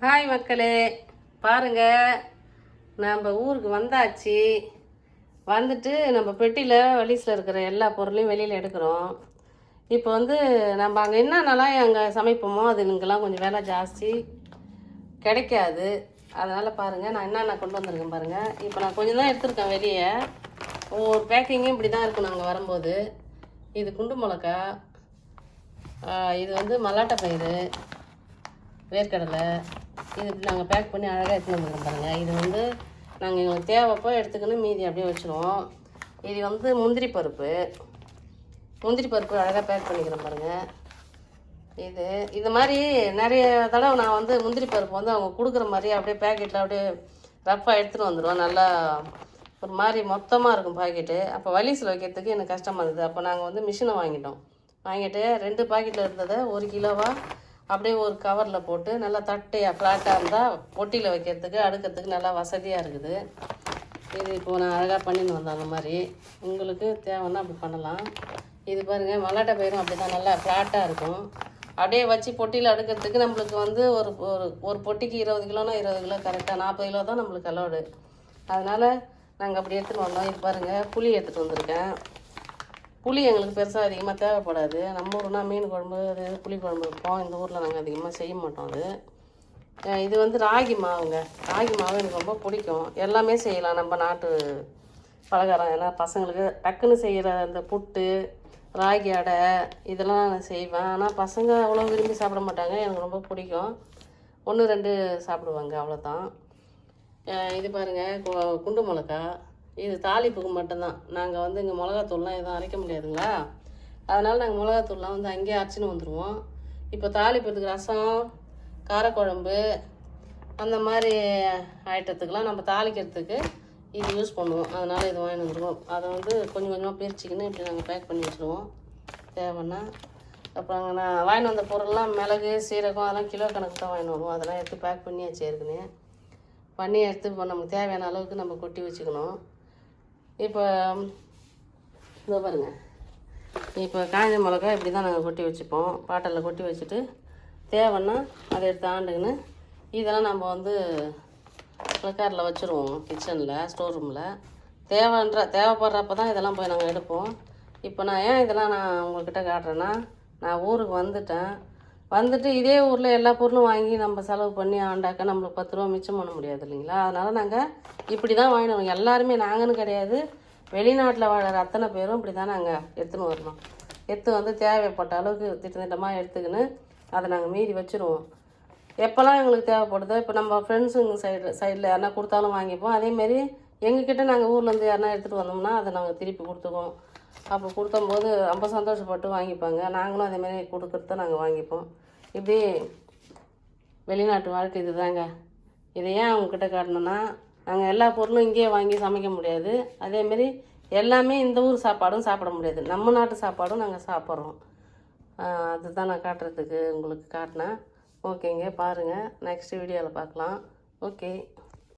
Hi மக்களே, பாருங்க நம்ம ஊருக்கு வந்தாச்சு. வந்துட்டு நம்ம பெட்டியில் வலிஸில் இருக்கிற எல்லா பொருளையும் வெளியில் எடுக்கிறோம். இப்போ வந்து நம்ம அங்கே என்னென்னலாம் அங்கே சமைப்போமோ அது இங்கெல்லாம் கொஞ்சம் வேலை ஜாஸ்தி கிடைக்காது. அதனால் பாருங்கள் நான் என்னென்ன கொண்டு வந்திருக்கேன் பாருங்கள். இப்போ நான் கொஞ்சம் தான் எடுத்துருக்கேன் வெளியே. ஒவ்வொரு பேக்கிங்கும் இப்படி தான் இருக்கும் நாங்கள் வரும்போது. இது குண்டு மிளகா, இது வந்து மல்லாட்டை பயிறு, வேர்க்கடலை, இது இப்படி நாங்கள் பேக் பண்ணி அழகாக எடுத்துன்னு வந்துருக்கோம் பாருங்கள். இது வந்து நாங்கள் எங்களுக்கு தேவைப்போ எடுத்துக்கணும், மீதி அப்படியே வச்சுருவோம். இது வந்து முந்திரி பருப்பு அழகாக பேக் பண்ணிக்கிறோம் பாருங்கள். இது மாதிரி நிறைய தடவை நான் வந்து முந்திரி பருப்பு வந்து அவங்க கொடுக்குற மாதிரி அப்படியே பேக்கெட்டில் அப்படியே ரஃப்பாக எடுத்துகிட்டு வந்துடுவோம். நல்லா ஒரு மாதிரி மொத்தமாக இருக்கும் பாக்கெட்டு. அப்போ வலிஸில் வைக்கிறதுக்கு எனக்கு கஷ்டமாக இருந்தது. அப்போ நாங்கள் வந்து மிஷினை வாங்கிட்டு 2 பாக்கெட்டில் இருந்ததை 1 கிலோவாக அப்படியே ஒரு கவரில் போட்டு நல்லா தட்டையாக ஃப்ளாட்டாக இருந்தால் பொட்டியில் வைக்கிறதுக்கு அடுக்கிறதுக்கு நல்லா வசதியாக இருக்குது. இது இப்போது நான் அழகாக பண்ணின்னு வந்தேன். அந்த மாதிரி உங்களுக்கு தேவைன்னா அப்படி பண்ணலாம். இது பாருங்கள், மல்லாட்டை பயிரும் அப்படி தான் நல்லா ஃப்ளாட்டாக இருக்கும். அப்படியே வச்சு பொட்டியில் அடுக்கிறதுக்கு நம்மளுக்கு வந்து ஒரு பொட்டிக்கு 20 கிலோனா 20 கிலோ கரெக்டாக 40 கிலோ தான் நம்மளுக்கு அலோடு. அதனால் நாங்கள் அப்படி எடுத்துகிட்டு வந்தோம். இது பாருங்கள், புளி எடுத்துகிட்டு வந்திருக்கேன். புளி எங்களுக்கு பெருசாக அதிகமாக தேவைப்படாது. நம்ம ஊர்னா மீன் குழம்பு, அது புளி குழம்பு வைப்போம். இந்த ஊரில் நாங்கள் அதிகமாக செய்ய மாட்டோம். இது வந்து ராகி மாவு எனக்கு ரொம்ப பிடிக்கும். எல்லாமே செய்யலாம், நம்ம நாட்டு பலகாரம் எல்லாம் பசங்களுக்கு டக்குன்னு செய்கிற அந்த புட்டு, ராகி அடை இதெல்லாம் நான் செய்வேன். ஆனால் பசங்க அவ்வளோ விரும்பி சாப்பிட மாட்டாங்க. எனக்கு ரொம்ப பிடிக்கும். 1 2 சாப்பிடுவாங்க, அவ்வளோதான். இது பாருங்கள், குண்டு மிளகா. இது தாளிப்புக்கு மட்டும்தான். நாங்கள் வந்து இங்கே மிளகாத்தூள்லாம் எதுவும் அரைக்க முடியாதுங்களா, அதனால் நாங்கள் மிளகாத்தூள்லாம் வந்து அங்கேயே அரைச்சின்னு வந்துடுவோம். இப்போ தாளிப்பதுக்கு ரசம், காரக்குழம்பு அந்த மாதிரி ஐட்டத்துக்கெலாம் நம்ம தாளிக்கிறதுக்கு இது யூஸ் பண்ணுவோம். அதனால் இது வாங்கிட்டு வந்துடுவோம். அதை வந்து கொஞ்சம் கொஞ்சமாக பிரிச்சுக்கின்னு இப்படி நாங்கள் பேக் பண்ணி வச்சுருவோம் தேவைன்னா. அப்புறம் அங்கே நான் வாங்கிட்டு வந்த பொருள்லாம் மிளகு, சீரகம் அதெல்லாம் கிலோ கணக்கு தான் வாங்கிட்டு வருவோம். அதெல்லாம் எடுத்து பேக் பண்ணியாச்சு. பண்ணி எடுத்து இப்போ நமக்கு தேவையான அளவுக்கு நம்ம கொட்டி வச்சுக்கணும். இப்போ இதோ பாருங்கள், இப்போ காய்ஞ்ச மிளகா இப்படி தான் நாங்கள் கொட்டி வச்சுப்போம். பாட்டிலில் கொட்டி வச்சுட்டு தேவைன்னா அதை எடுத்து ஆண்டுக்குன்னு இதெல்லாம் நம்ம வந்து பிளக்காரில் வச்சுருவோம். கிச்சனில், ஸ்டோர் ரூமில் தேவைப்படுறப்ப தான் இதெல்லாம் போய் நாங்கள் எடுப்போம். இப்போ நான் ஏன் இதெல்லாம் நான் உங்கள்கிட்ட காட்டுறேன்னா, நான் ஊருக்கு வந்துட்டு இதே ஊரில் எல்லா பொருளும் வாங்கி நம்ம செலவு பண்ணி ஆண்டாக்க நம்மளுக்கு 10 ரூபா மிச்சம் பண்ண முடியாது இல்லைங்களா. அதனால் நாங்கள் இப்படி தான் வாங்கிடுவோம். எல்லாருமே நாங்கன்னு கிடையாது, வெளிநாட்டில் வாழற அத்தனை பேரும் இப்படி தான் நாங்கள் எடுத்துன்னு வரணும். வந்து தேவைப்பட்ட அளவுக்கு திட்டமாக எடுத்துக்கின்னு அதை நாங்கள் மீதி வச்சுருவோம். எப்போல்லாம் எங்களுக்கு தேவைப்படுதோ, இப்போ நம்ம ஃப்ரெண்ட்ஸுங்க சைடில் யாருனா கொடுத்தாலும் வாங்கிப்போம். அதேமாரி எங்ககிட்ட நாங்கள் ஊர்லேருந்து யாருனா எடுத்துகிட்டு வந்தோம்னா அதை நாங்கள் திருப்பி கொடுத்துக்குவோம். அப்போ கொடுத்தம்போது ரொம்ப சந்தோஷப்பட்டு வாங்கிப்பாங்க. நாங்களும் அதேமாரி கொடுக்குறத நாங்கள் வாங்கிப்போம். இப்படி வெளிநாட்டு வாழ்க்கை இது தாங்க. இதை ஏன் அவங்கக்கிட்ட காட்டணுன்னா, நாங்கள் எல்லா பொருளும் இங்கேயே வாங்கி சமைக்க முடியாது. அதேமாரி எல்லாமே இந்த ஊர் சாப்பாடும் சாப்பிட முடியாது. நம்ம நாட்டு சாப்பாடும் நாங்கள் சாப்பிட்றோம். அதுதான் நான் காட்டுறதுக்கு உங்களுக்கு காட்டினேன். ஓகேங்க, பாருங்கள், நெக்ஸ்ட் வீடியோவில் பார்க்கலாம். ஓகே.